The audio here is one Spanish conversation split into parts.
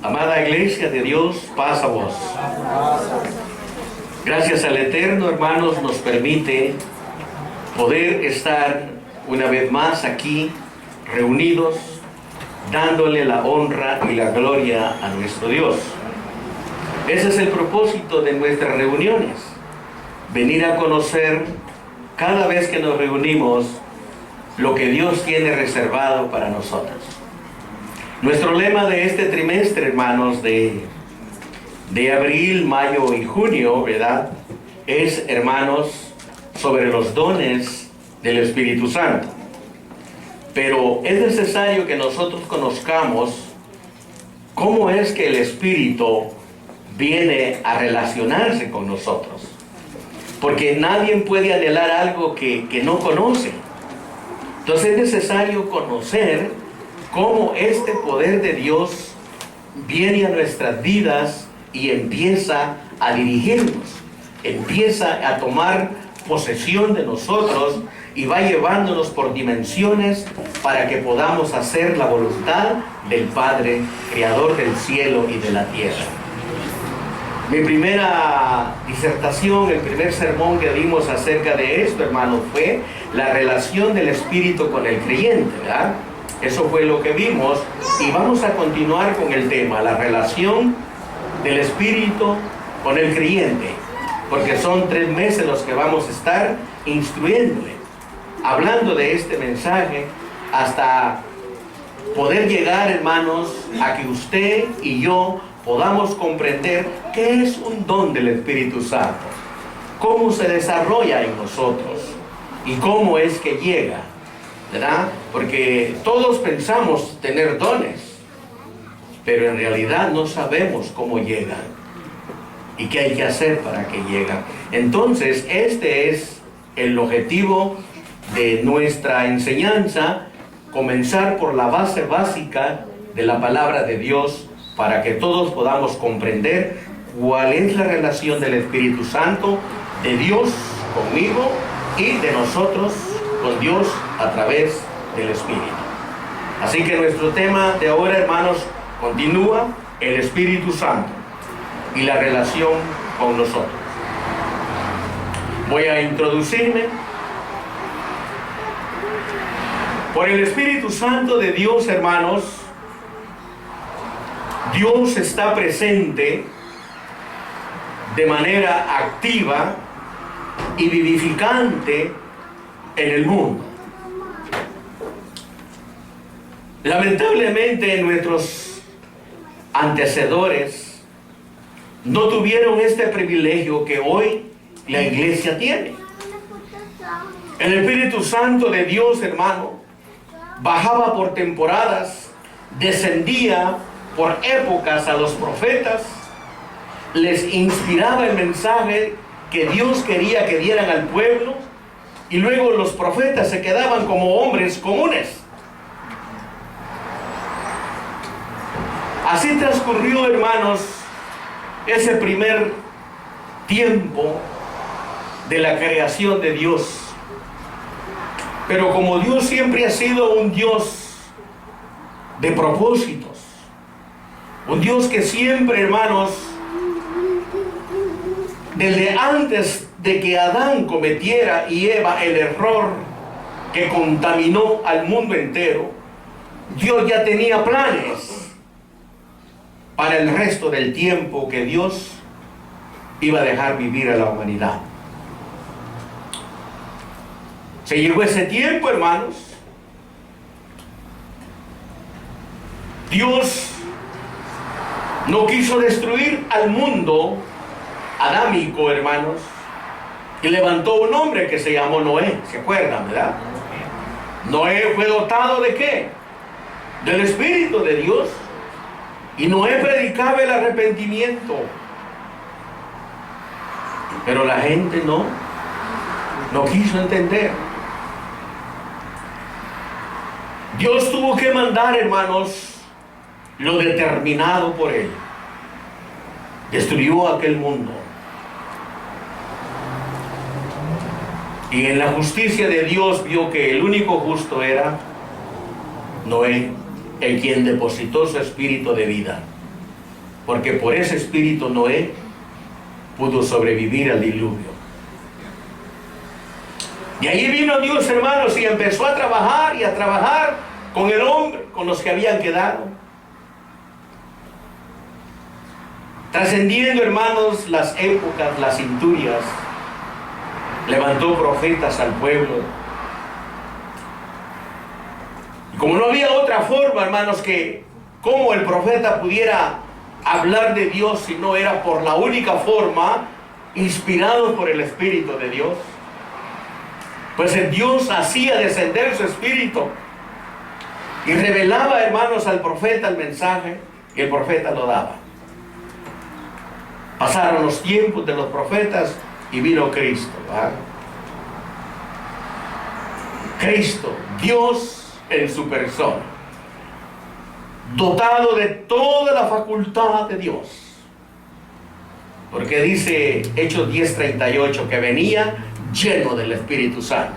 Amada Iglesia de Dios, paz a vos. Gracias al Eterno, hermanos, nos permite poder estar una vez más aquí reunidos, dándole la honra y la gloria a nuestro Dios. Ese es el propósito de nuestras reuniones, venir a conocer cada vez que nos reunimos lo que Dios tiene reservado para nosotros. Nuestro lema de este trimestre, hermanos, de abril, mayo y junio, ¿verdad?, es, hermanos, sobre los dones del Espíritu Santo. Pero es necesario que nosotros conozcamos cómo es que el Espíritu viene a relacionarse con nosotros. Porque nadie puede anhelar algo que no conoce. Entonces es necesario conocer cómo este poder de Dios viene a nuestras vidas y empieza a dirigirnos, empieza a tomar posesión de nosotros y va llevándonos por dimensiones para que podamos hacer la voluntad del Padre, Creador del cielo y de la tierra. Mi primera disertación, el primer sermón que dimos acerca de esto, hermanos, fue la relación del Espíritu con el creyente, ¿verdad? Eso fue lo que vimos y vamos a continuar con el tema, la relación del Espíritu con el creyente, porque son 3 meses los que vamos a estar instruyéndole, hablando de este mensaje hasta poder llegar, hermanos, a que usted y yo podamos comprender qué es un don del Espíritu Santo, cómo se desarrolla en nosotros y cómo es que llega, ¿verdad? Porque todos pensamos tener dones, pero en realidad no sabemos cómo llegan y qué hay que hacer para que lleguen. Entonces, este es el objetivo de nuestra enseñanza, comenzar por la base básica de la palabra de Dios, para que todos podamos comprender cuál es la relación del Espíritu Santo, de Dios conmigo y de nosotros con Dios a través del Espíritu. Así que nuestro tema de ahora, hermanos, continúa el Espíritu Santo y la relación con nosotros. Voy a introducirme. Por el Espíritu Santo de Dios, hermanos, Dios está presente de manera activa y vivificante en el mundo. Lamentablemente nuestros antecesores no tuvieron este privilegio que hoy la iglesia tiene. El Espíritu Santo de Dios, hermano, bajaba por temporadas, descendía por épocas a los profetas, les inspiraba el mensaje que Dios quería que dieran al pueblo, y luego los profetas se quedaban como hombres comunes. Así transcurrió, hermanos, ese primer tiempo de la creación de Dios. Pero como Dios siempre ha sido un Dios de propósitos, un Dios que siempre, hermanos, desde antes de que Adán cometiera y Eva el error que contaminó al mundo entero, Dios ya tenía planes para el resto del tiempo que Dios iba a dejar vivir a la humanidad. Se llegó ese tiempo, hermanos. Dios no quiso destruir al mundo adámico, hermanos, y levantó un hombre que se llamó Noé. ¿Se acuerdan, verdad? Noé fue dotado ¿de qué? Del Espíritu de Dios. Y Noé predicaba el arrepentimiento. Pero la gente no quiso entender. Dios tuvo que mandar, hermanos, lo determinado por él. Destruyó aquel mundo. Y en la justicia de Dios vio que el único justo era Noé, en quien depositó su espíritu de vida. porque por ese espíritu Noé pudo sobrevivir al diluvio. Y ahí vino Dios, hermanos, y empezó a trabajar y a trabajar con el hombre, con los que habían quedado. Trascendiendo, hermanos, las épocas, las centurias, levantó profetas al pueblo. Y como no había otra forma, hermanos, que cómo el profeta pudiera hablar de Dios si no era por la única forma, inspirado por el Espíritu de Dios, pues el Dios hacía descender su Espíritu y revelaba, hermanos, al profeta el mensaje, y el profeta lo daba. Pasaron los tiempos de los profetas y vino Cristo, ¿verdad? Cristo, Dios en su persona, dotado de toda la facultad de Dios. Porque dice Hechos 10:38 que venía lleno del Espíritu Santo.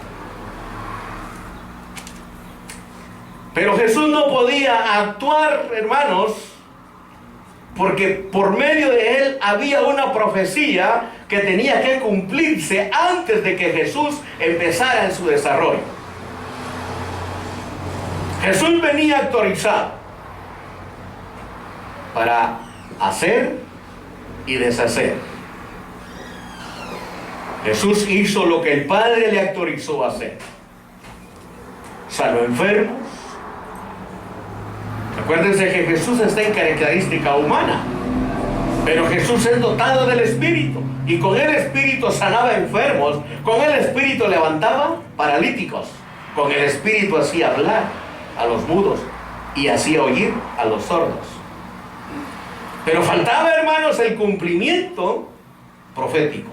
Pero Jesús no podía actuar, hermanos, porque por medio de él había una profecía que tenía que cumplirse antes de que Jesús empezara en su desarrollo. Jesús venía autorizado para hacer y deshacer. Jesús hizo lo que el Padre le autorizó a hacer. Sanó enfermos. Acuérdense que Jesús está en característica humana, pero Jesús es dotado del Espíritu, y con el Espíritu sanaba enfermos, con el Espíritu levantaba paralíticos, con el Espíritu hacía hablar a los mudos y hacía oír a los sordos. Pero faltaba, hermanos, el cumplimiento profético.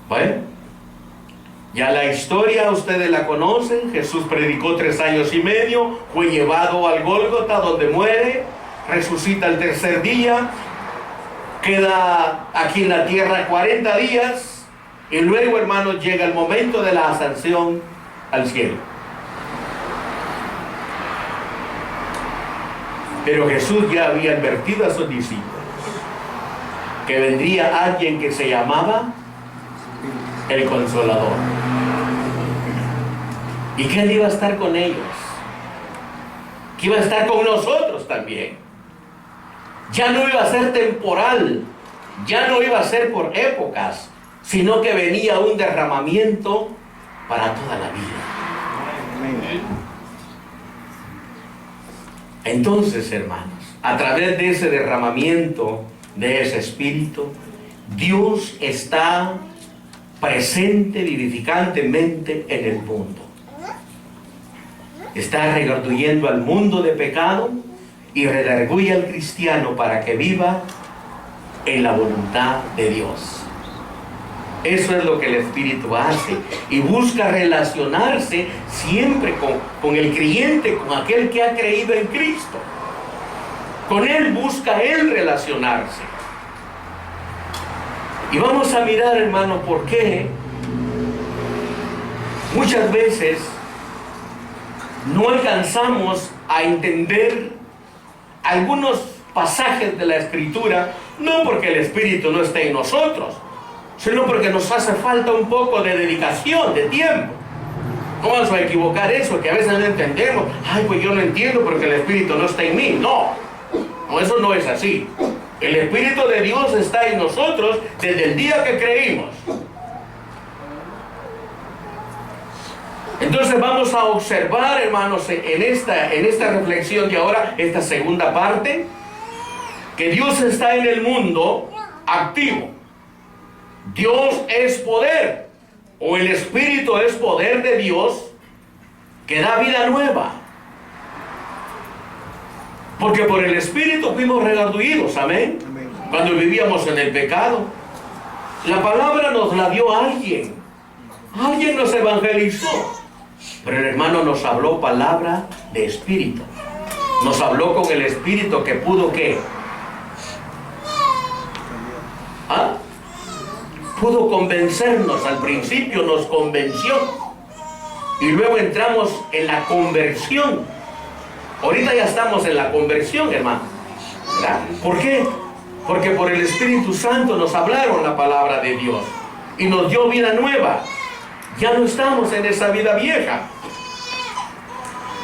Bueno, ya la historia ustedes la conocen. Jesús predicó 3 años y medio, fue llevado al Gólgota, donde muere, resucita el tercer día, queda aquí en la tierra 40 días, y luego, hermanos, llega el momento de la ascensión al cielo. Pero Jesús ya había advertido a sus discípulos que vendría alguien que se llamaba el Consolador, y que Él iba a estar con ellos, que iba a estar con nosotros también. Ya no iba a ser temporal, ya no iba a ser por épocas, sino que venía un derramamiento para toda la vida. Entonces, hermanos, a través de ese derramamiento de ese Espíritu, Dios está presente vivificantemente en el mundo. Está redarguyendo al mundo de pecado y redarguye al cristiano para que viva en la voluntad de Dios. Eso es lo que el Espíritu hace, y busca relacionarse siempre con el creyente, con aquel que ha creído en Cristo. Con Él busca Él relacionarse. Y vamos a mirar, hermano, por qué muchas veces no alcanzamos a entender algunos pasajes de la Escritura, no porque el Espíritu no esté en nosotros, sino porque nos hace falta un poco de dedicación, de tiempo. ¿Cómo vamos a equivocar eso? Que a veces no entendemos. Ay, pues yo no entiendo porque el Espíritu no está en mí. No, eso no es así. El Espíritu de Dios está en nosotros desde el día que creímos. Entonces vamos a observar, hermanos, en esta reflexión de ahora, esta segunda parte, que Dios está en el mundo activo. Dios es poder, o el Espíritu es poder de Dios que da vida nueva. Porque por el Espíritu fuimos redarguidos, amén. Cuando vivíamos en el pecado, la palabra nos la dio alguien nos evangelizó, pero el hermano nos habló palabra de Espíritu, nos habló con el Espíritu que pudo, ¿qué? Pudo convencernos. Al principio nos convenció, y luego entramos en la conversión, Ahorita ya estamos en la conversión, hermano. ¿Verdad? ¿Por qué? Porque por el Espíritu Santo nos hablaron la palabra de Dios y nos dio vida nueva. Ya no estamos en esa vida vieja.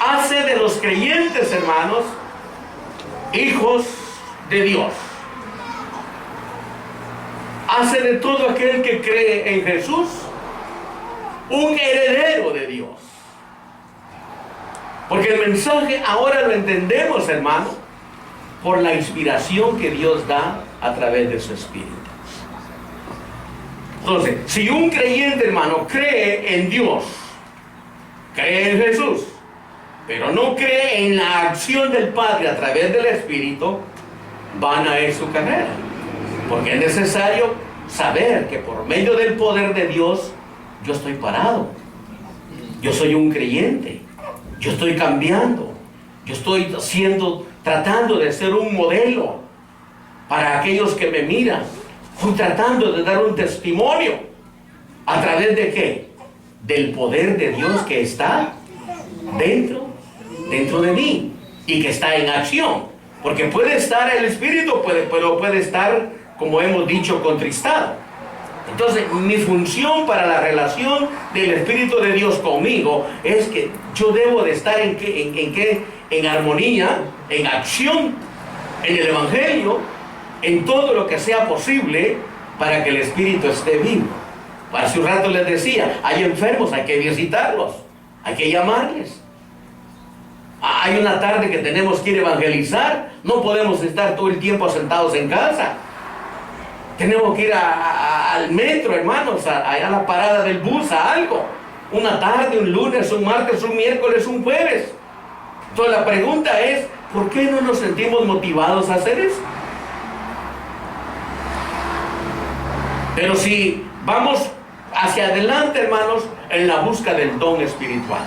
Hace de los creyentes, hermanos, hijos de Dios. Hace de todo aquel que cree en Jesús un heredero de Dios. Porque el mensaje ahora lo entendemos, hermano, por la inspiración que Dios da a través de su Espíritu. Entonces, si un creyente, hermano, cree en Dios, cree en Jesús, pero no cree en la acción del Padre a través del Espíritu, van a ir su carrera. Porque es necesario saber que por medio del poder de Dios, yo estoy parado. Yo soy un creyente. Yo estoy cambiando. Yo estoy tratando de ser un modelo para aquellos que me miran. Estoy tratando de dar un testimonio. ¿A través de qué? Del poder de Dios que está dentro de mí y que está en acción. Porque puede estar el Espíritu, pero puede estar, como hemos dicho, contristado. Entonces, mi función para la relación del Espíritu de Dios conmigo es que yo debo de estar en armonía, en acción, en el Evangelio, en todo lo que sea posible para que el Espíritu esté vivo. Hace un rato les decía, hay enfermos, hay que visitarlos, hay que llamarles. Hay una tarde que tenemos que ir a evangelizar, no podemos estar todo el tiempo sentados en casa. Tenemos que ir al metro, hermanos, a la parada del bus, a algo. Una tarde, un lunes, un martes, un miércoles, un jueves. Entonces la pregunta es, ¿por qué no nos sentimos motivados a hacer eso? Pero si vamos hacia adelante, hermanos, en la busca del don espiritual.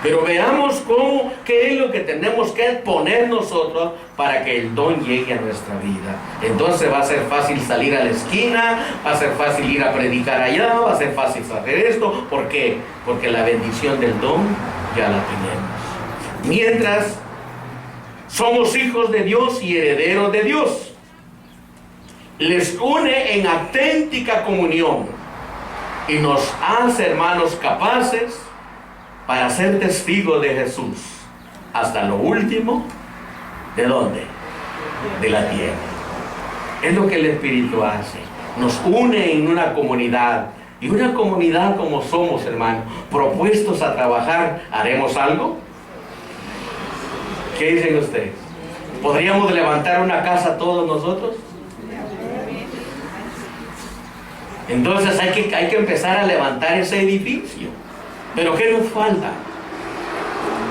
Pero veamos qué es lo que tenemos que poner nosotros para que el don llegue a nuestra vida. Entonces va a ser fácil salir a la esquina, va a ser fácil ir a predicar allá, va a ser fácil hacer esto. ¿Por qué? Porque la bendición del don ya la tenemos. Mientras somos hijos de Dios y herederos de Dios, les une en auténtica comunión y nos hace, hermanos, capaces para ser testigos de Jesús hasta lo último. ¿De dónde? De la tierra. Es lo que el Espíritu hace. Nos une en una comunidad. Y una comunidad como somos, hermanos, propuestos a trabajar, ¿haremos algo? ¿Qué dicen ustedes? ¿Podríamos levantar una casa todos nosotros? Entonces hay que empezar a levantar ese edificio. ¿Pero qué nos falta?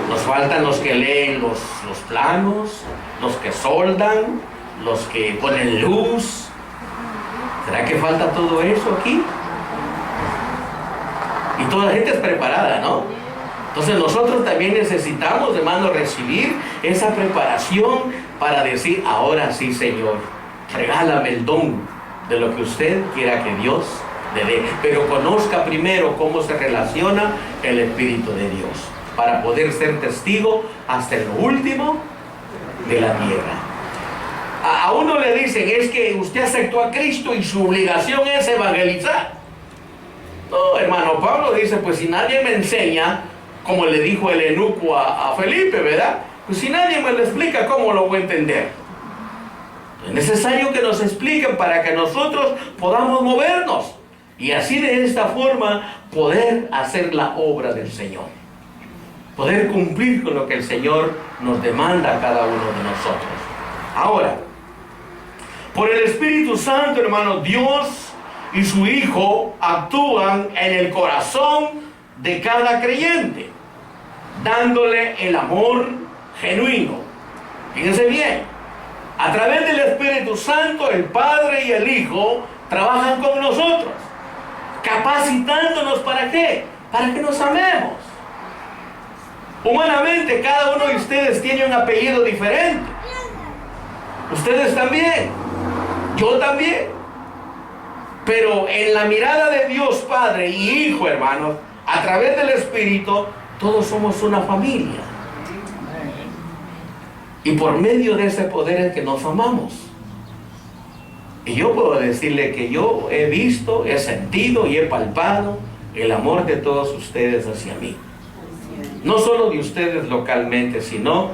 Nos faltan los que leen los planos, los que soldan, los que ponen luz. ¿Será que falta todo eso aquí? Y toda la gente es preparada, ¿no? Entonces nosotros también necesitamos, hermanos, recibir esa preparación para decir, ahora sí, Señor, regálame el don de lo que usted quiera que Dios le dé. Pero conozca primero cómo se relaciona el Espíritu de Dios para poder ser testigo hasta lo último de la tierra. A uno le dicen, es que usted aceptó a Cristo y su obligación es evangelizar. No, hermano, Pablo dice, pues si nadie me enseña, como le dijo el eunuco a Felipe, ¿verdad? Pues si nadie me lo explica, ¿cómo lo voy a entender? Es necesario que nos expliquen para que nosotros podamos movernos y así de esta forma poder hacer la obra del Señor, poder cumplir con lo que el Señor nos demanda a cada uno de nosotros. Ahora, por el Espíritu Santo, hermano, Dios y su Hijo actúan en el corazón de cada creyente, dándole el amor genuino. Fíjense bien, a través del Espíritu Santo, el Padre y el Hijo trabajan con nosotros, capacitándonos ¿para qué? Para que nos amemos. Humanamente, cada uno de ustedes tiene un apellido diferente. Ustedes también, yo también. Pero en la mirada de Dios Padre y Hijo, hermanos, a través del Espíritu, todos somos una familia. Y por medio de ese poder es que nos amamos. Y yo puedo decirle que yo he visto, he sentido y he palpado el amor de todos ustedes hacia mí. No solo de ustedes localmente, sino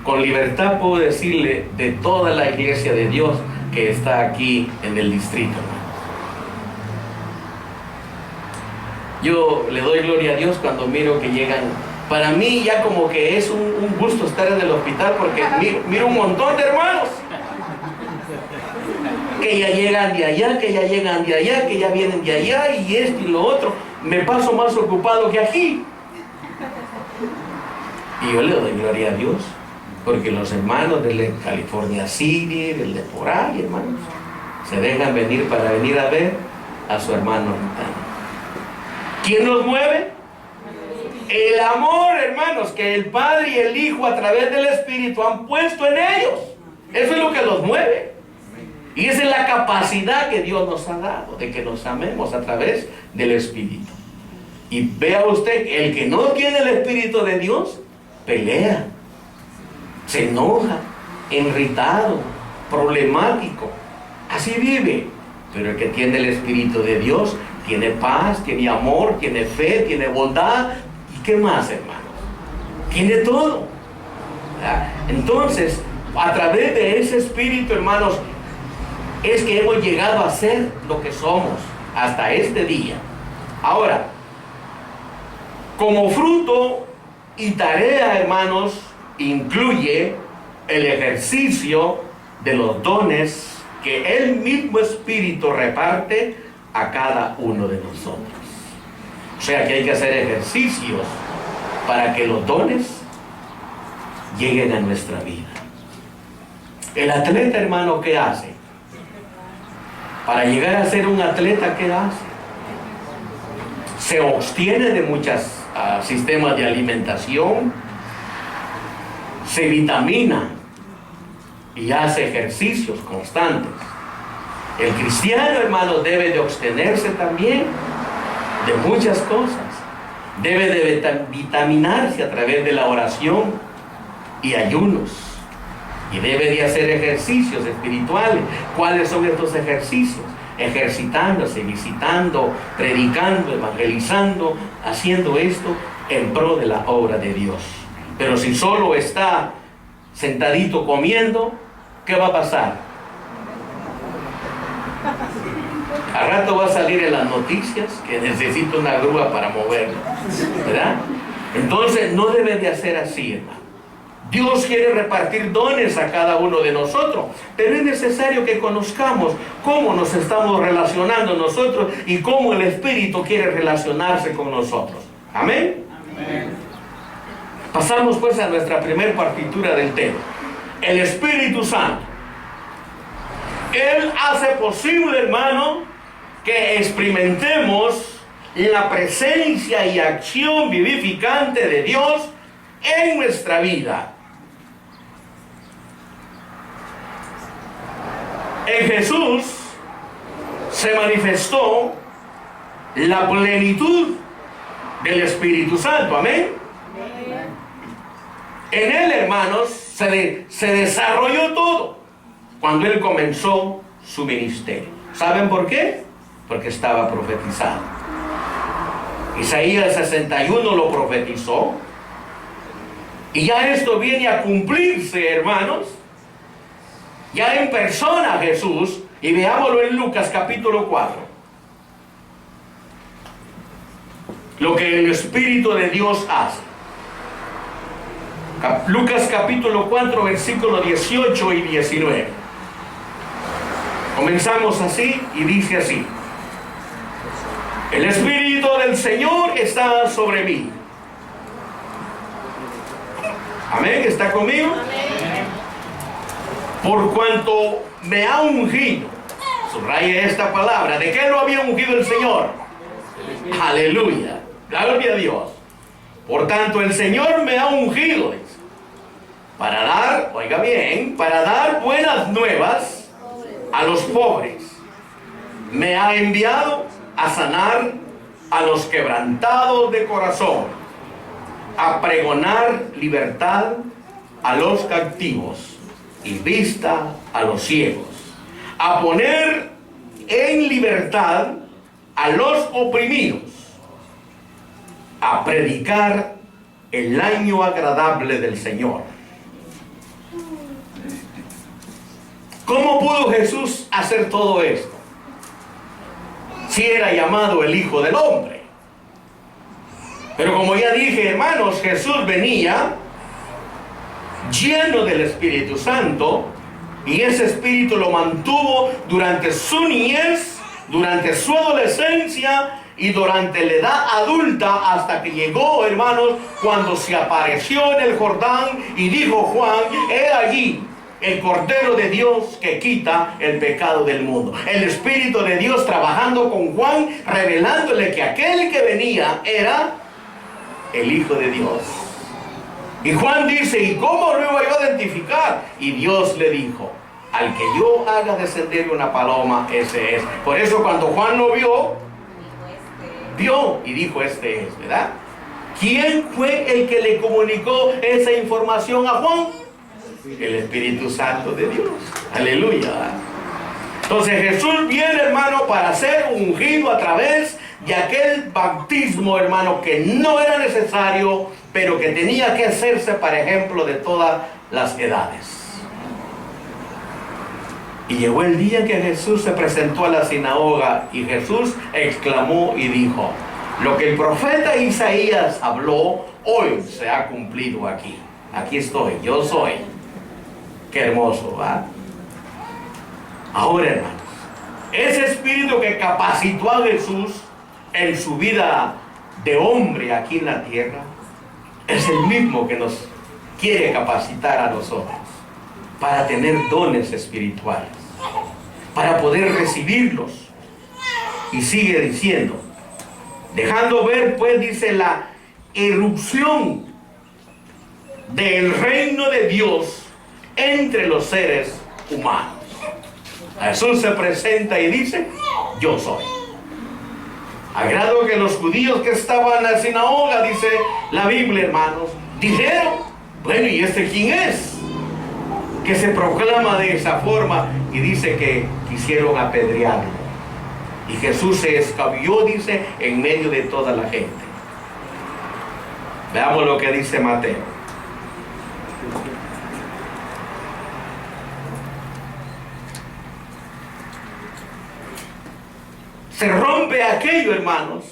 con libertad puedo decirle de toda la iglesia de Dios que está aquí en el distrito. Yo le doy gloria a Dios cuando miro que llegan. Para mí ya como que es un gusto estar en el hospital porque miro un montón de hermanos que ya llegan de allá, que ya llegan de allá, que ya vienen de allá y esto y lo otro. Me paso más ocupado que aquí. Y yo le doy gloria a Dios porque los hermanos de California City, del de por ahí, hermanos, se dejan venir para venir a ver a su hermano Ritano. ¿Quién nos mueve? El amor, hermanos, que el Padre y el Hijo a través del Espíritu han puesto en ellos. Eso es lo que los mueve. Y esa es la capacidad que Dios nos ha dado, de que nos amemos a través del Espíritu. Y vea usted, el que no tiene el Espíritu de Dios, pelea, se enoja, irritado, problemático. Así vive. Pero el que tiene el Espíritu de Dios tiene paz, tiene amor, tiene fe, tiene bondad. ¿Y qué más, hermanos? Tiene todo. ¿Verdad? Entonces, a través de ese Espíritu, hermanos, es que hemos llegado a ser lo que somos hasta este día. Ahora, como fruto y tarea, hermanos, incluye el ejercicio de los dones que el mismo Espíritu reparte a cada uno de nosotros. O sea que hay que hacer ejercicios para que los dones lleguen a nuestra vida. El atleta, hermano, ¿qué hace? Para llegar a ser un atleta, ¿qué hace? Se abstiene de muchos sistemas de alimentación, se vitamina y hace ejercicios constantes. El cristiano, hermano, debe de abstenerse también de muchas cosas. Debe de vitaminarse a través de la oración y ayunos. Y debe de hacer ejercicios espirituales. ¿Cuáles son estos ejercicios? Ejercitándose, visitando, predicando, evangelizando, haciendo esto en pro de la obra de Dios. Pero si solo está sentadito comiendo, ¿qué va a pasar? Al rato va a salir en las noticias que necesita una grúa para moverlo, ¿verdad? Entonces no debe de hacer así, hermano. Dios quiere repartir dones a cada uno de nosotros, pero es necesario que conozcamos cómo nos estamos relacionando nosotros y cómo el Espíritu quiere relacionarse con nosotros. ¿Amén? Amén. Pasamos pues a nuestra primera partitura del tema. El Espíritu Santo. Él hace posible, hermano, que experimentemos la presencia y acción vivificante de Dios en nuestra vida. En Jesús se manifestó la plenitud del Espíritu Santo. Amén. En Él, hermanos, se desarrolló todo cuando Él comenzó su ministerio. ¿Saben por qué? Porque estaba profetizado. Isaías 61 lo profetizó. Y ya esto viene a cumplirse, hermanos. Ya en persona Jesús. Y veámoslo en Lucas capítulo 4. Lo que el Espíritu de Dios hace. Lucas capítulo 4, versículos 18 y 19. Comenzamos así y dice así: el Espíritu del Señor está sobre mí. Amén, ¿está conmigo? Amén. Por cuanto me ha ungido. Subraye esta palabra. ¿De qué lo había ungido el Señor? Aleluya, gloria a Dios. Por tanto el Señor me ha ungido para dar, oiga bien, para dar buenas nuevas a los pobres. Me ha enviado a sanar a los quebrantados de corazón, a pregonar libertad a los cautivos y vista a los ciegos, a poner en libertad a los oprimidos, a predicar el año agradable del Señor. ¿Cómo pudo Jesús hacer todo esto? Si era llamado el Hijo del Hombre. Pero como ya dije, hermanos, Jesús venía lleno del Espíritu Santo, y ese Espíritu lo mantuvo durante su niñez, durante su adolescencia y durante la edad adulta, hasta que llegó, hermanos, cuando se apareció en el Jordán y dijo Juan: he allí el Cordero de Dios que quita el pecado del mundo. El Espíritu de Dios trabajando con Juan, revelándole que aquel que venía era el Hijo de Dios. Y Juan dice: ¿y cómo lo iba yo a identificar? Y Dios le dijo: al que yo haga descender una paloma, ese es. Por eso cuando Juan lo vio y dijo: este es, ¿verdad? ¿Quién fue el que le comunicó esa información a Juan? El Espíritu Santo de Dios. Aleluya. Entonces Jesús viene, hermano, para ser ungido a través de aquel bautismo, hermano, que no era necesario, pero que tenía que hacerse para ejemplo de todas las edades. Y llegó el día que Jesús se presentó a la sinagoga, y Jesús exclamó y dijo: lo que el profeta Isaías habló, hoy se ha cumplido aquí. Aquí estoy, yo soy. Qué hermoso, ¿verdad? Ahora, hermanos, ese espíritu que capacitó a Jesús en su vida de hombre aquí en la tierra, es el mismo que nos quiere capacitar a nosotros para tener dones espirituales, para poder recibirlos. Y sigue diciendo, dejando ver, pues, dice, la irrupción del reino de Dios entre los seres humanos. Jesús se presenta y dice: yo soy. Al grado que los judíos que estaban en la sinagoga, dice la Biblia, hermanos, dijeron: bueno, ¿y este quién es? Que se proclama de esa forma, y dice que quisieron apedrearlo. Y Jesús se escabulló, dice, en medio de toda la gente. Veamos lo que dice Mateo. Se rompe aquello, hermanos,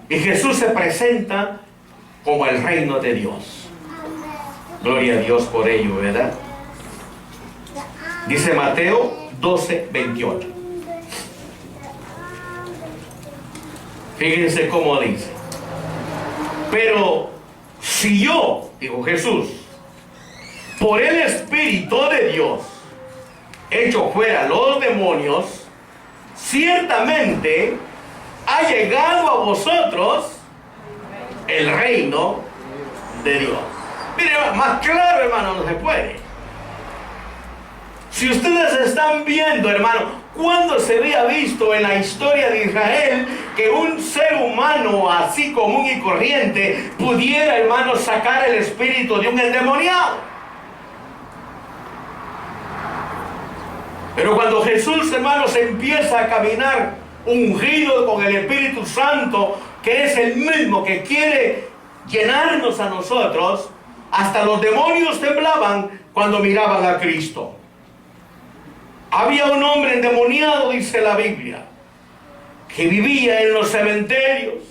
y Jesús se presenta como el reino de Dios. Gloria a Dios por ello, ¿verdad? Dice Mateo 12:28. Fíjense cómo dice: pero si yo, dijo Jesús, por el Espíritu de Dios echo fuera los demonios, ciertamente ha llegado a vosotros el reino de Dios. Mire, más claro, hermano, no se puede. Si ustedes están viendo, hermano, ¿cuándo se había visto en la historia de Israel que un ser humano así común y corriente pudiera, hermano, sacar el espíritu de un endemoniado? Pero cuando Jesús, hermanos, empieza a caminar ungido con el Espíritu Santo, que es el mismo que quiere llenarnos a nosotros, hasta los demonios temblaban cuando miraban a Cristo. Había un hombre endemoniado, dice la Biblia, que vivía en los cementerios,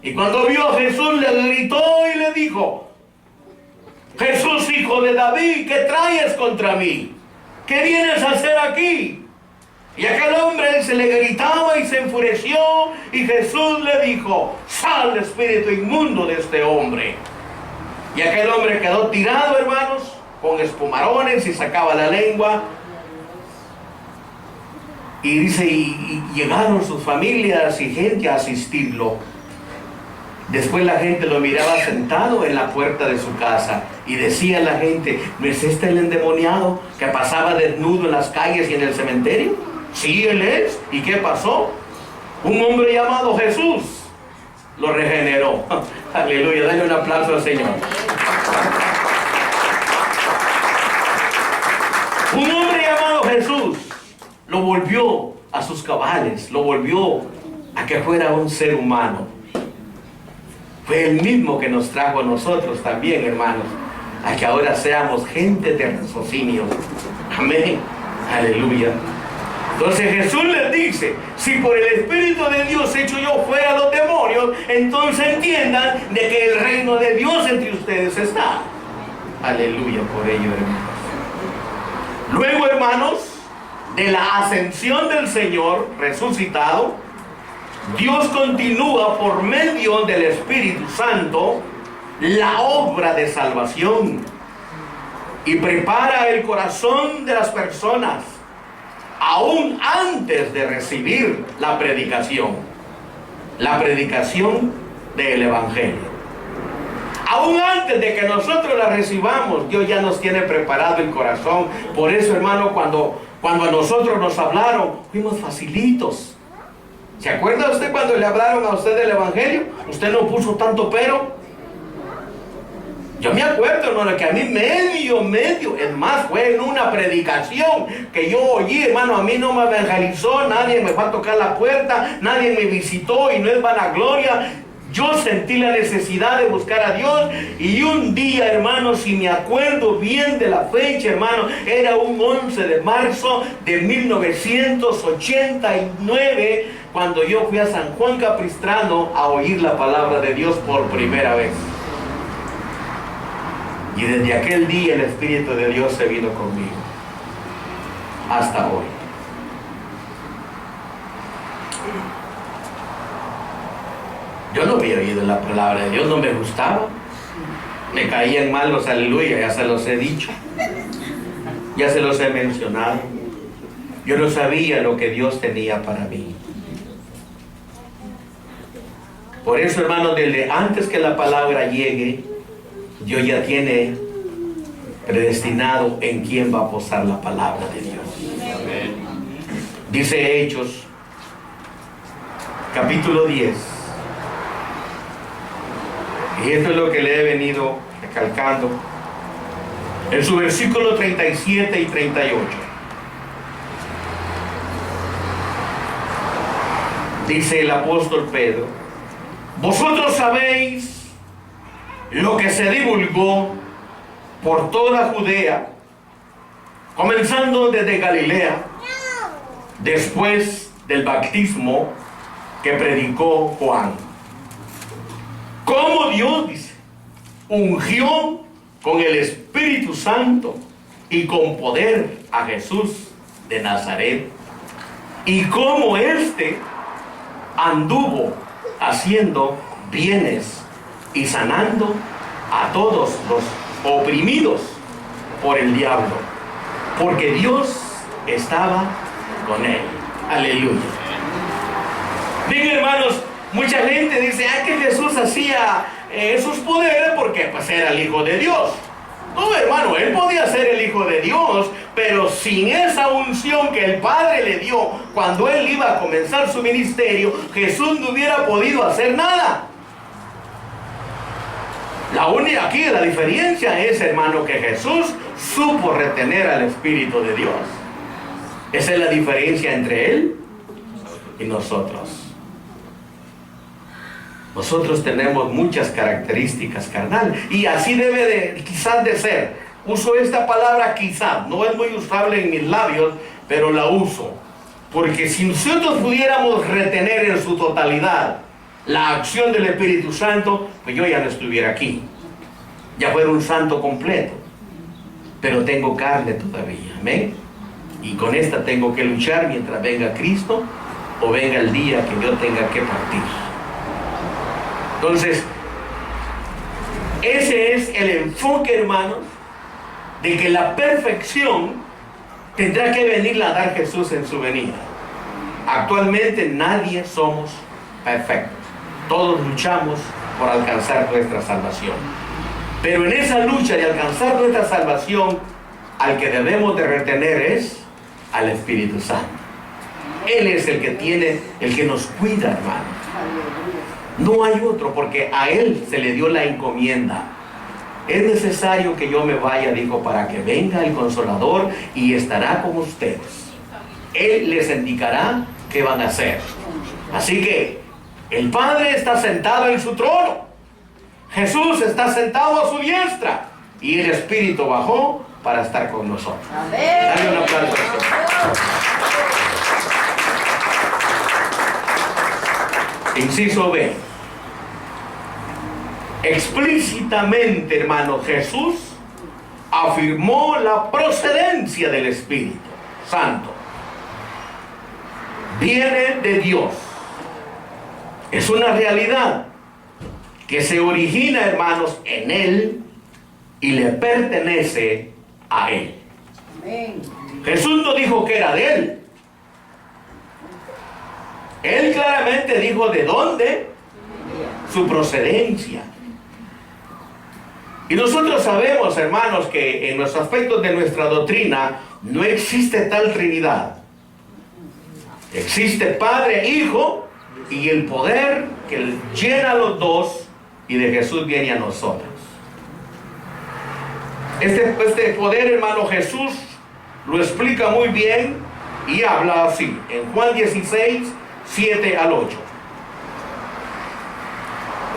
y cuando vio a Jesús le gritó y le dijo: Jesús, hijo de David, ¿qué traes contra mí? ¿Qué vienes a hacer aquí? Y aquel hombre se le gritaba y se enfureció, y Jesús le dijo: sal, espíritu inmundo de este hombre. Y aquel hombre quedó tirado, hermanos, con espumarones, y sacaba la lengua. Y dice, y llegaron sus familias y gente a asistirlo. Después la gente lo miraba sentado en la puerta de su casa, y decía la gente: ¿no es este el endemoniado que pasaba desnudo en las calles y en el cementerio? Sí, él es. ¿Y qué pasó? Un hombre llamado Jesús lo regeneró. Aleluya, dale un aplauso al Señor. lo volvió a sus cabales, lo volvió a que fuera un ser humano. Fue el mismo que nos trajo a nosotros también, hermanos, a que ahora seamos gente de raciocinio. Amén. Aleluya. Entonces Jesús les dice, si por el Espíritu de Dios echo yo fuera a los demonios, entonces entiendan de que el reino de Dios entre ustedes está. Aleluya por ello, hermanos. Luego, hermanos, de la ascensión del Señor resucitado, Dios continúa por medio del Espíritu Santo la obra de salvación y prepara el corazón de las personas aún antes de recibir la predicación del Evangelio. Aún antes de que nosotros la recibamos, Dios ya nos tiene preparado el corazón. Por eso, hermano, cuando a nosotros nos hablaron, fuimos facilitos. ¿Se acuerda usted cuando le hablaron a usted del Evangelio? Usted no puso tanto pero. Yo me acuerdo, hermano, que a mí medio, es más, fue en una predicación que yo oí, hermano, a mí no me evangelizó, nadie me fue a tocar la puerta, nadie me visitó y no es vanagloria. Yo sentí la necesidad de buscar a Dios y un día, hermano, si me acuerdo bien de la fecha, hermano, era un 11 de marzo de 1989, cuando yo fui a San Juan Capistrano a oír la palabra de Dios por primera vez. Y desde aquel día el Espíritu de Dios se vino conmigo hasta hoy. Yo no había oído la palabra de Dios, no me gustaba. Me caían mal los aleluya, ya se los he dicho. Ya se los he mencionado. Yo no sabía lo que Dios tenía para mí. Por eso, hermanos, desde antes que la palabra llegue, Dios ya tiene predestinado en quién va a posar la palabra de Dios. Amén. Dice Hechos, capítulo 10. Y esto es lo que le he venido recalcando en su versículo 37 y 38. Dice el apóstol Pedro: vosotros sabéis lo que se divulgó por toda Judea, comenzando desde Galilea, después del bautismo que predicó Juan. Cómo Dios, dice, ungió con el Espíritu Santo y con poder a Jesús de Nazaret, y cómo éste anduvo haciendo bienes y sanando a todos los oprimidos por el diablo, porque Dios estaba con él. Aleluya. Bien, hermanos, mucha gente dice que Jesús hacía esos poderes porque pues era el Hijo de Dios. No, hermano, él podía ser el Hijo de Dios, pero sin esa unción que el Padre le dio cuando él iba a comenzar su ministerio, Jesús no hubiera podido hacer nada. La única aquí, la diferencia es, hermano, que Jesús supo retener al Espíritu de Dios. Esa es la diferencia entre él y nosotros. Nosotros tenemos muchas características carnales y así debe de quizás de ser. Uso esta palabra quizás, no es muy usable en mis labios, pero la uso. Porque si nosotros pudiéramos retener en su totalidad la acción del Espíritu Santo, pues yo ya no estuviera aquí. Ya fuera un santo completo. Pero tengo carne todavía, amén. Y con esta tengo que luchar mientras venga Cristo o venga el día que yo tenga que partir. Entonces, ese es el enfoque, hermanos, de que la perfección tendrá que venirla a dar Jesús en su venida. Actualmente nadie somos perfectos. Todos luchamos por alcanzar nuestra salvación. Pero en esa lucha de alcanzar nuestra salvación, al que debemos de retener es al Espíritu Santo. Él es el que nos cuida, hermanos. No hay otro, porque a él se le dio la encomienda. Es necesario que yo me vaya, dijo, para que venga el Consolador y estará con ustedes. Él les indicará qué van a hacer. Así que el Padre está sentado en su trono. Jesús está sentado a su diestra. Y el Espíritu bajó para estar con nosotros. Dale un aplauso. Inciso B. Explícitamente, hermano, Jesús afirmó la procedencia del Espíritu Santo. Viene de Dios. Es una realidad que se origina, hermanos, en Él y le pertenece a Él. Amén. Jesús no dijo que era de Él. Él claramente dijo de dónde, su procedencia. Y nosotros sabemos, hermanos, que en los aspectos de nuestra doctrina no existe tal Trinidad. Existe Padre, Hijo y el poder que llena a los dos, y de Jesús viene a nosotros. Este poder, hermano, Jesús lo explica muy bien y habla así en Juan 16, 7 al 8.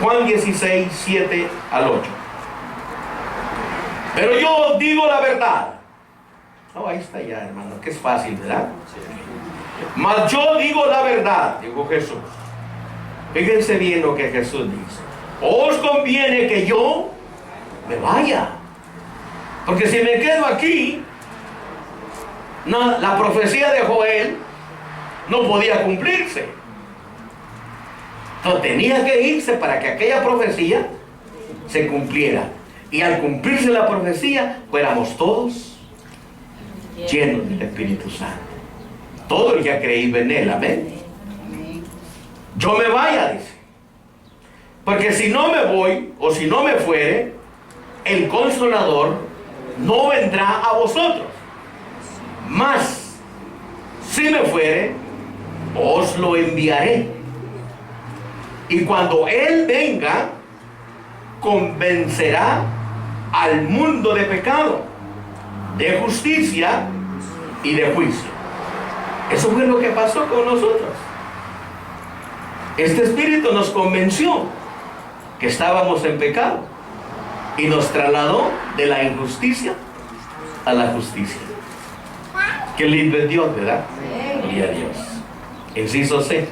Juan 16, 7 al 8. Pero yo os digo la verdad. Oh, ahí está ya, hermano, que es fácil, ¿verdad? Mas yo digo la verdad, dijo Jesús. Fíjense bien lo que Jesús dice. Os conviene que yo me vaya. Porque si me quedo aquí, no, la profecía de Joel no podía cumplirse. Entonces tenía que irse para que aquella profecía se cumpliera. Y al cumplirse la profecía, fuéramos todos llenos del Espíritu Santo. Todo el que ha creído en Él, amén. Yo me vaya, dice. Porque si no me voy, o si no me fuere, el Consolador no vendrá a vosotros. Mas, si me fuere, os lo enviaré. Y cuando Él venga, convencerá al mundo de pecado, de justicia y de juicio. Eso fue lo que pasó con nosotros. Este Espíritu nos convenció que estábamos en pecado y nos trasladó de la injusticia a la justicia. Qué lindo es Dios, ¿verdad? Gloria a Dios. Inciso C.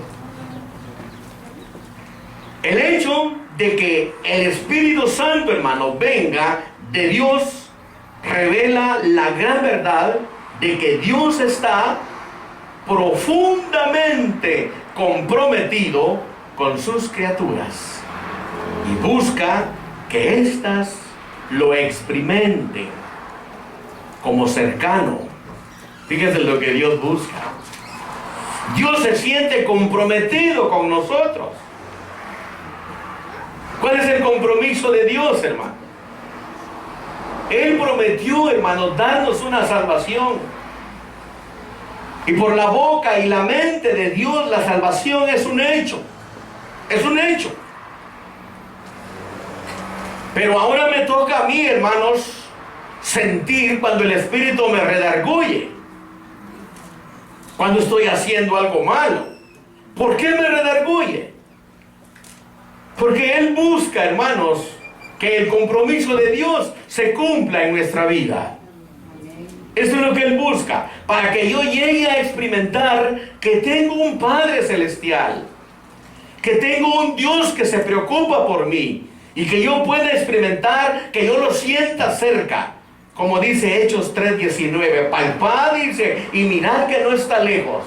El hecho de que el Espíritu Santo, hermano, venga de Dios, revela la gran verdad de que Dios está profundamente comprometido con sus criaturas y busca que éstas lo experimenten como cercano. Fíjense lo que Dios busca. Dios se siente comprometido con nosotros. ¿Cuál es el compromiso de Dios, hermano? Él prometió, hermano, darnos una salvación. Y por la boca y la mente de Dios, la salvación es un hecho. Es un hecho. Pero ahora me toca a mí, hermanos, sentir cuando el Espíritu me redarguye. Cuando estoy haciendo algo malo. ¿Por qué me redarguye? Porque Él busca, hermanos, que el compromiso de Dios se cumpla en nuestra vida. Eso es lo que Él busca, para que yo llegue a experimentar que tengo un Padre Celestial, que tengo un Dios que se preocupa por mí, y que yo pueda experimentar, que yo lo sienta cerca, como dice Hechos 3:19, palpad, dice, y mirad que no está lejos.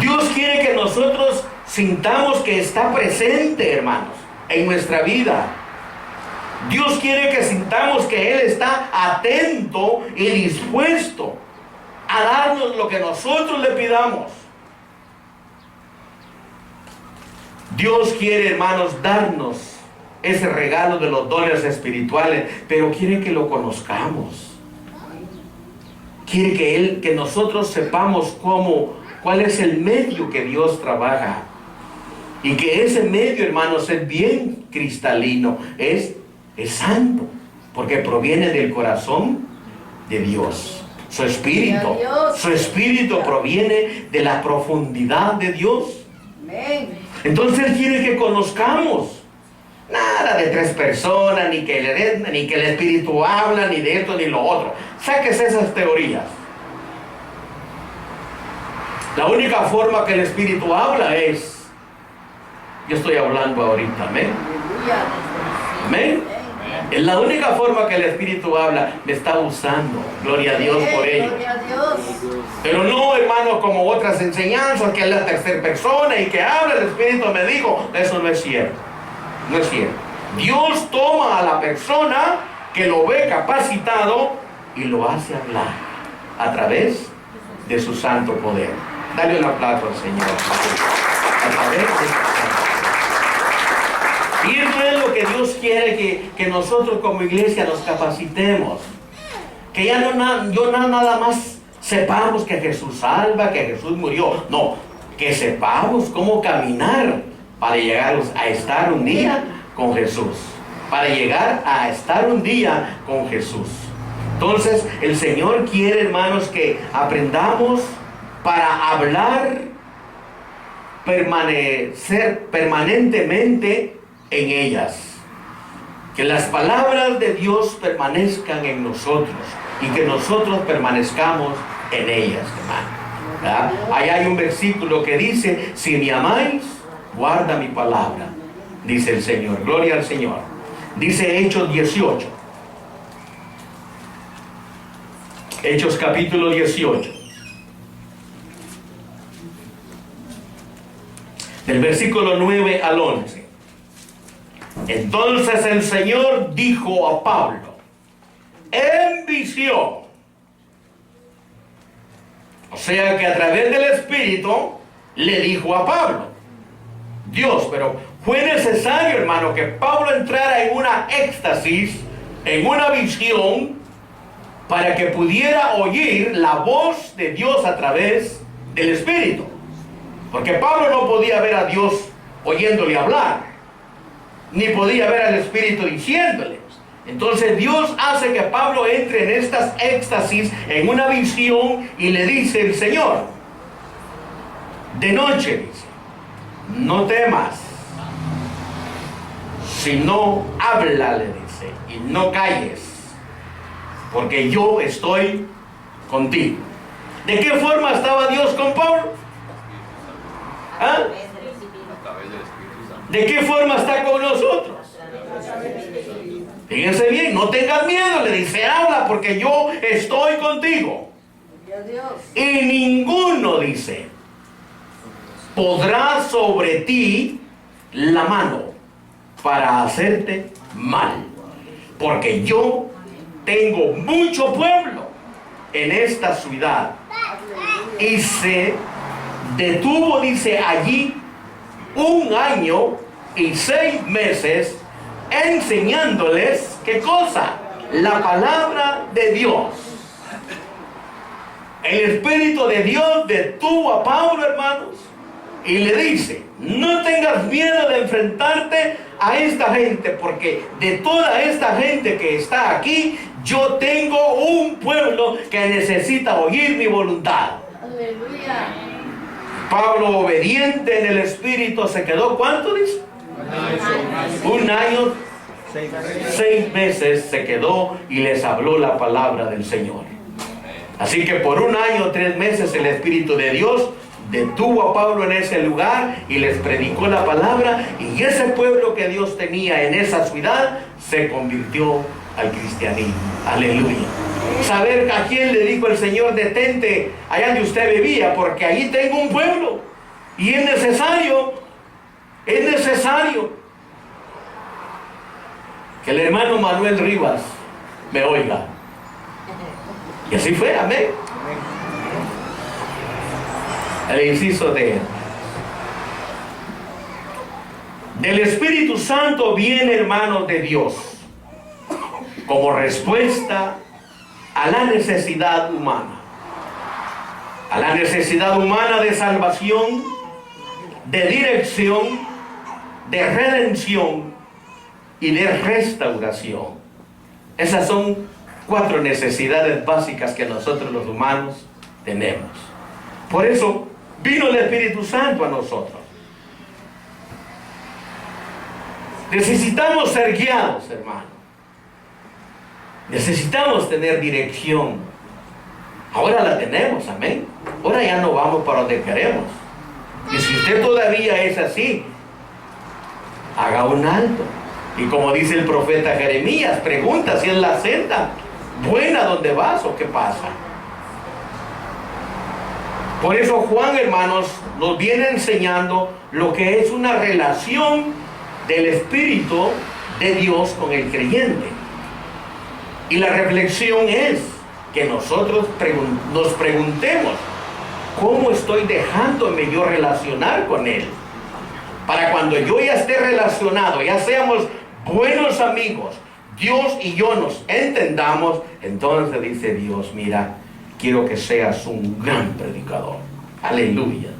Dios quiere que nosotros sintamos que está presente, hermanos, en nuestra vida. Dios quiere que sintamos que Él está atento y dispuesto a darnos lo que nosotros le pidamos. Dios quiere, hermanos, darnos ese regalo de los dones espirituales, pero quiere que lo conozcamos. Quiere que nosotros sepamos cuál es el medio que Dios trabaja. Y que ese medio, hermanos, es bien cristalino, es santo, porque proviene del corazón de Dios. Su espíritu proviene de la profundidad de Dios. Entonces Él quiere que conozcamos. Nada de 3 personas, ni que el espíritu habla, ni de esto ni lo otro. Sáquese esas teorías. La única forma que el espíritu habla es, yo estoy hablando ahorita, amén. Amén. Es la única forma que el espíritu habla. Me está usando, gloria a Dios por ello. Pero no, hermano, como otras enseñanzas, que es la tercera persona y que habla, el espíritu me dijo. Eso no es cierto. No es cierto. Dios toma a la persona que lo ve capacitado y lo hace hablar a través de su santo poder. Dale un aplauso al Señor. A través de su santo poder. Y eso es lo que Dios quiere que nosotros como iglesia nos capacitemos. Que ya no nada más sepamos que Jesús salva, que Jesús murió. No, que sepamos cómo caminar para llegar a estar un día con Jesús. Para llegar a estar un día con Jesús. Entonces, el Señor quiere, hermanos, que aprendamos para hablar, permanecer permanentemente en ellas. Que las palabras de Dios permanezcan en nosotros y que nosotros permanezcamos en ellas, hermano. ¿Verdad? Ahí hay un versículo que dice: si me amáis, guarda mi palabra, dice el Señor. Gloria al Señor. Dice Hechos 18. Hechos capítulo 18. Del versículo 9 al 11. Entonces el Señor dijo a Pablo en visión. O sea que a través del Espíritu le dijo a Pablo Dios, pero fue necesario, hermano, que Pablo entrara en una éxtasis, en una visión, para que pudiera oír la voz de Dios a través del Espíritu. Porque Pablo no podía ver a Dios oyéndole hablar, ni podía ver al Espíritu diciéndole. Entonces Dios hace que Pablo entre en estas éxtasis, en una visión, y le dice el Señor, de noche, dice, no temas, sino habla, le dice, y no calles, porque yo estoy contigo. ¿De qué forma estaba Dios con Pablo? ¿Ah? ¿De qué forma está con nosotros? Fíjense bien, no tengas miedo, le dice, habla porque yo estoy contigo. Y ninguno, dice, podrá sobre ti la mano para hacerte mal, porque yo tengo mucho pueblo en esta ciudad. Y se detuvo, dice, allí 1 año y 6 meses enseñándoles, ¿qué cosa? La palabra de Dios. El Espíritu de Dios detuvo a Pablo, hermanos, y le dice, no tengas miedo de enfrentarte a esta gente, porque de toda esta gente que está aquí, yo tengo un pueblo que necesita oír mi voluntad. Aleluya. Pablo, obediente en el Espíritu, se quedó, ¿cuánto dice? 1 año, 6 meses se quedó y les habló la palabra del Señor. Así que por 1 año, 3 meses el Espíritu de Dios detuvo a Pablo en ese lugar y les predicó la palabra, y ese pueblo que Dios tenía en esa ciudad se convirtió al cristianismo. Aleluya. Saber a quién le dijo el Señor, detente allá donde usted vivía, porque allí tengo un pueblo y es necesario que el hermano Manuel Rivas me oiga. Y así fue, amén. El inciso del Espíritu Santo viene, hermanos de Dios, como respuesta a la necesidad humana. A la necesidad humana de salvación, de dirección, de redención y de restauración. Esas son 4 necesidades básicas que nosotros los humanos tenemos. Por eso vino el Espíritu Santo a nosotros. Necesitamos ser guiados, hermano. Necesitamos tener dirección. Ahora la tenemos, amén. Ahora ya no vamos para donde queremos. Y si usted todavía es así, haga un alto. Y como dice el profeta Jeremías, pregunta si es la senda buena donde vas o qué pasa. Por eso Juan, hermanos, nos viene enseñando lo que es una relación del Espíritu de Dios con el creyente. Y la reflexión es que nosotros nos preguntemos, ¿cómo estoy dejándome yo relacionar con Él? Para cuando yo ya esté relacionado, ya seamos buenos amigos, Dios y yo nos entendamos, entonces dice Dios, mira, quiero que seas un gran predicador. Aleluya.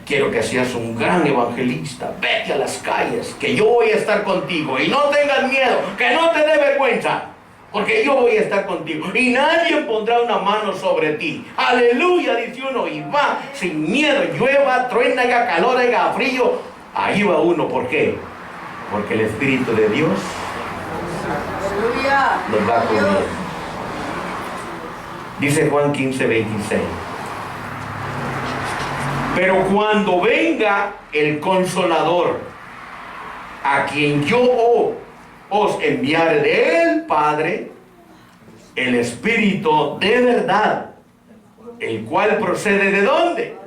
Quiero que seas un gran evangelista. Vete a las calles, que yo voy a estar contigo. Y no tengas miedo, que no te dé vergüenza, porque yo voy a estar contigo. Y nadie pondrá una mano sobre ti. Aleluya, dice uno. Y va sin miedo, llueva, truena, haga calor, haga frío. Ahí va uno. ¿Por qué? Porque el Espíritu de Dios nos va conmigo. Dice Juan 15:26. Pero cuando venga el Consolador, a quien yo os enviaré del Padre, el Espíritu de verdad, el cual procede ¿de dónde?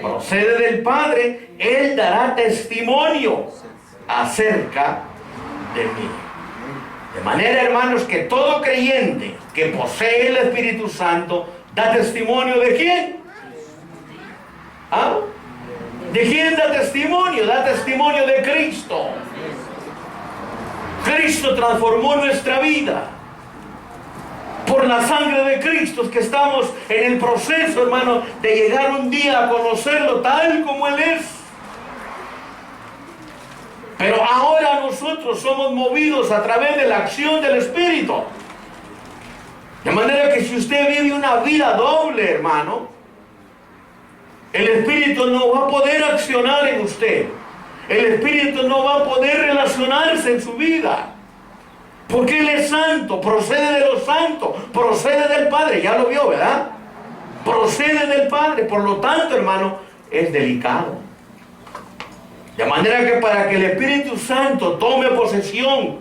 Procede del Padre. Él dará testimonio acerca de mí. De manera, hermanos, que todo creyente que posee el Espíritu Santo da testimonio ¿de quién? ¿Ah? ¿De quién da testimonio? Da testimonio de Cristo. Cristo transformó nuestra vida. Por la sangre de Cristo es que estamos en el proceso, hermano, de llegar un día a conocerlo tal como Él es. Pero ahora nosotros somos movidos a través de la acción del Espíritu. De manera que si usted vive una vida doble, hermano, el Espíritu no va a poder accionar en usted. El Espíritu no va a poder relacionarse en su vida. Porque Él es santo, procede de los santos, procede del Padre. Ya lo vio, ¿verdad? Procede del Padre. Por lo tanto, hermano, es delicado. De manera que para que el Espíritu Santo tome posesión,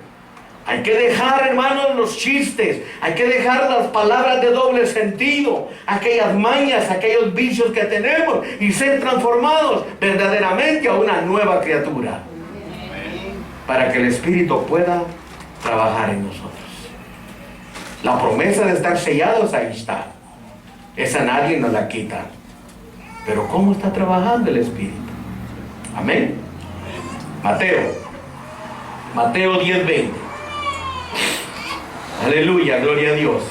hay que dejar, hermanos, los chistes, hay que dejar las palabras de doble sentido, aquellas mañas, aquellos vicios que tenemos, y ser transformados verdaderamente a una nueva criatura, para que el Espíritu pueda trabajar en nosotros. La promesa de estar sellados, ahí está. Esa nadie nos la quita. Pero ¿cómo está trabajando el Espíritu? Amén. Mateo 10:20. Aleluya, gloria a Dios.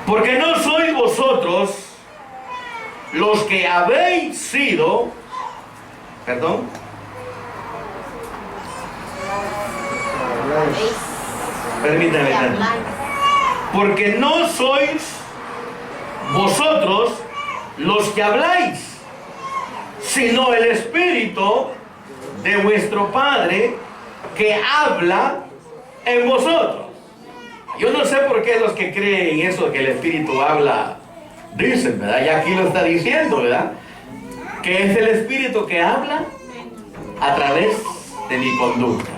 Porque no sois vosotros los que habéis sido, perdón, permítame, porque no sois vosotros los que habláis, sino el Espíritu de vuestro Padre que habla en vosotros. Yo no sé por qué los que creen en eso que el Espíritu habla dicen, ¿verdad? Y aquí lo está diciendo, ¿verdad? Que es el Espíritu que habla a través de mi conducta.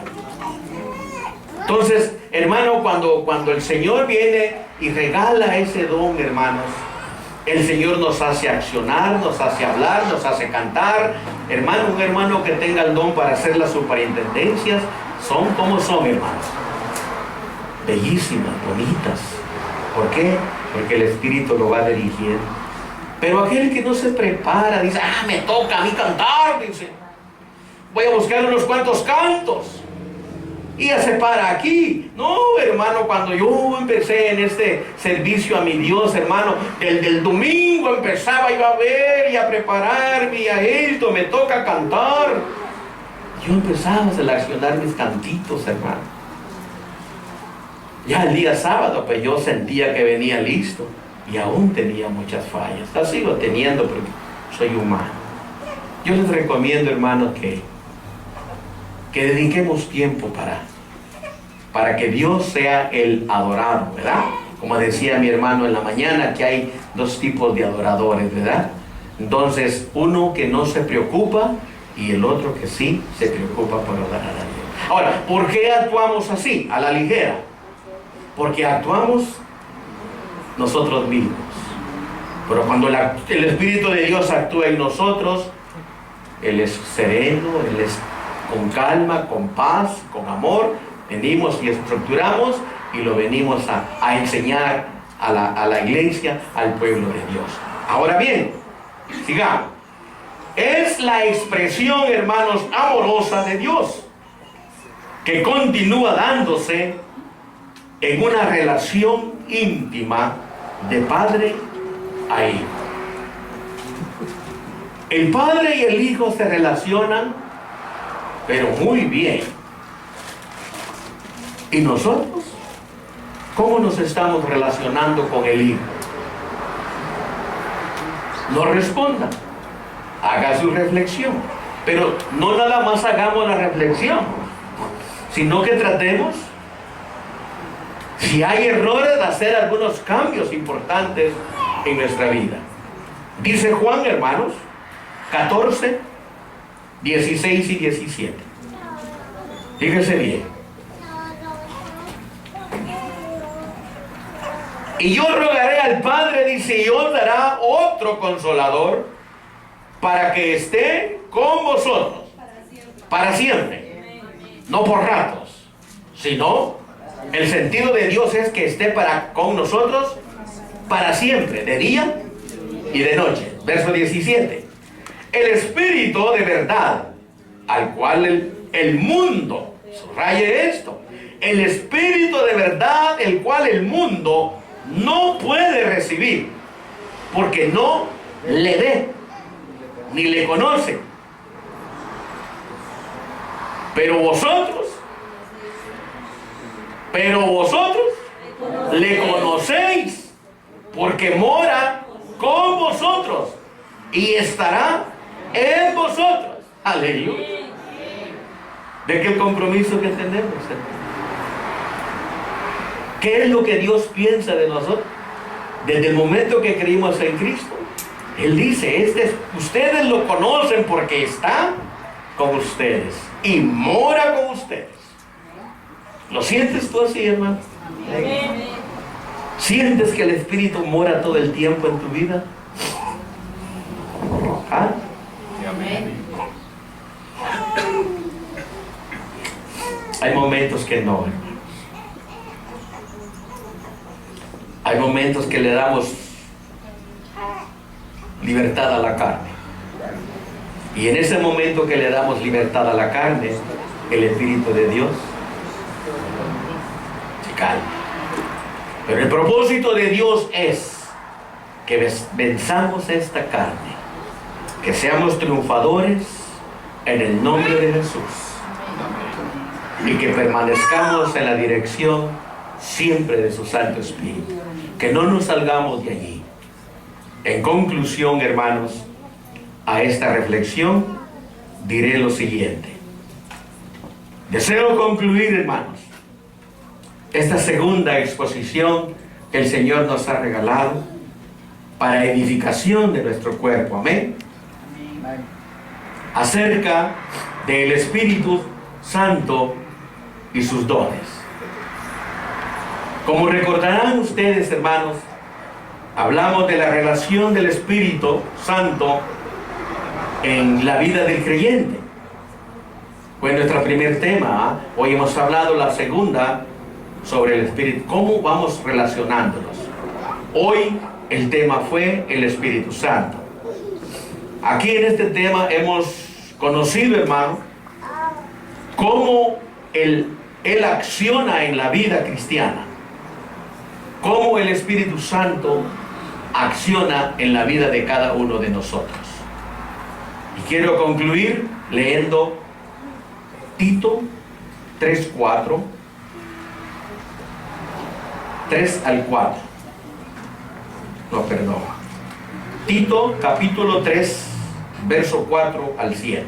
Entonces, hermano, cuando el Señor viene y regala ese don, hermanos, el Señor nos hace accionar, nos hace hablar, nos hace cantar. Hermano, un hermano que tenga el don para hacer las superintendencias, son como son, hermanos. Bellísimas, bonitas. ¿Por qué? Porque el Espíritu lo va dirigiendo. Pero aquel que no se prepara, dice, me toca a mí cantar, dice. Voy a buscar unos cuantos cantos. Y ya se para aquí. No, hermano, cuando yo empecé en este servicio a mi Dios, hermano, del domingo empezaba yo a ver y a prepararme y a esto, me toca cantar. Yo empezaba a seleccionar mis cantitos, hermano. Ya el día sábado, pues yo sentía que venía listo y aún tenía muchas fallas. Las sigo teniendo porque soy humano. Yo les recomiendo, hermanos, que dediquemos tiempo para que Dios sea el adorado, ¿verdad? Como decía mi hermano en la mañana, que hay dos tipos de adoradores, ¿verdad? Entonces, uno que no se preocupa y el otro que sí se preocupa por adorar a Dios. Ahora, ¿por qué actuamos así, a la ligera? Porque actuamos nosotros mismos. Pero cuando el Espíritu de Dios actúa en nosotros, Él es sereno, Él es con calma, con paz, con amor. Venimos y estructuramos y lo venimos a enseñar a la iglesia, al pueblo de Dios. Ahora bien, sigamos. Es la expresión, hermanos, amorosa de Dios, que continúa dándose en una relación íntima de padre a hijo. El padre y el hijo se relacionan, pero muy bien. ¿Y nosotros? ¿Cómo nos estamos relacionando con el hijo? No responda. Haga su reflexión. Pero no nada más hagamos la reflexión, sino que tratemos, si hay errores, de hacer algunos cambios importantes en nuestra vida. Dice Juan, hermanos, 14, 16 y 17. Fíjese bien. Y yo rogaré al Padre, dice, y os dará otro consolador para que esté con vosotros para siempre. No por ratos, sino el sentido de Dios es que esté con nosotros para siempre, de día y de noche. Verso 17. El Espíritu de verdad, al cual el mundo, subraye esto, el Espíritu de verdad, el cual el mundo no puede recibir, porque no le ve, ni le conoce. Pero vosotros le conocéis, porque mora con vosotros y estará en vosotros. Aleluya. ¿De qué compromiso que tenemos? ¿Qué es lo que Dios piensa de nosotros? Desde el momento que creímos en Cristo, Él dice, ustedes lo conocen porque está con ustedes y mora con ustedes. ¿Lo sientes tú así, hermano? Amén. ¿Sientes que el Espíritu mora todo el tiempo en tu vida? ¿Ah? Amén. Hay momentos que no, hermano. Hay momentos que le damos libertad a la carne. Y en ese momento que le damos libertad a la carne, el Espíritu de Dios se calma. Pero el propósito de Dios es que venzamos esta carne, que seamos triunfadores en el nombre de Jesús y que permanezcamos en la dirección siempre de su Santo Espíritu, que no nos salgamos de allí. En conclusión, hermanos, a esta reflexión diré lo siguiente. Deseo concluir, hermanos, esta segunda exposición que el Señor nos ha regalado para edificación de nuestro cuerpo, amén, acerca del Espíritu Santo y sus dones. Como recordarán ustedes, hermanos, hablamos de la relación del Espíritu Santo en la vida del creyente. Fue nuestro primer tema. Hoy hemos hablado la segunda sobre el Espíritu. ¿Cómo vamos relacionándonos? Hoy el tema fue el Espíritu Santo. Aquí en este tema hemos conocido, hermano, cómo Él acciona en la vida cristiana. Cómo el Espíritu Santo acciona en la vida de cada uno de nosotros. Y quiero concluir leyendo Tito 3:4. 3 al 4. No, perdón. Tito capítulo 3, verso 4 al 7.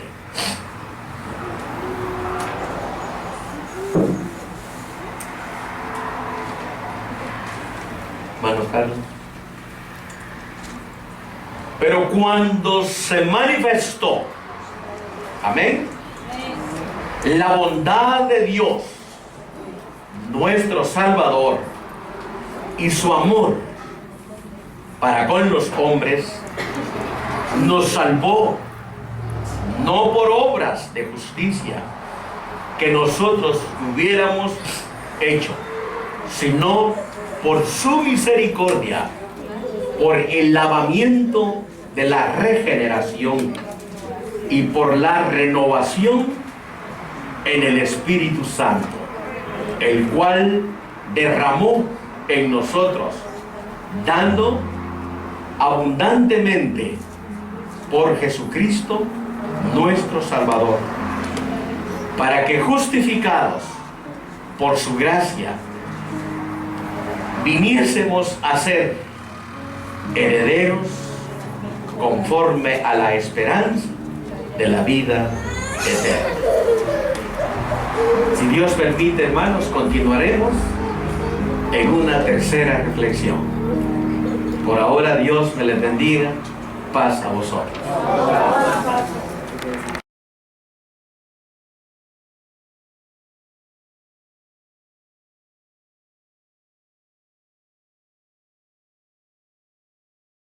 Hermano Carlos. Pero cuando se manifestó, amén, la bondad de Dios, nuestro Salvador, y su amor para con los hombres, nos salvó, no por obras de justicia que nosotros hubiéramos hecho, sino por su misericordia, por el lavamiento de la regeneración y por la renovación en el Espíritu Santo, el cual derramó en nosotros, dando abundantemente por Jesucristo nuestro Salvador, para que justificados por su gracia viniésemos a ser herederos conforme a la esperanza de la vida eterna. Si Dios permite, hermanos, continuaremos en una tercera reflexión. Por ahora, Dios me les bendiga. Paz a vosotros.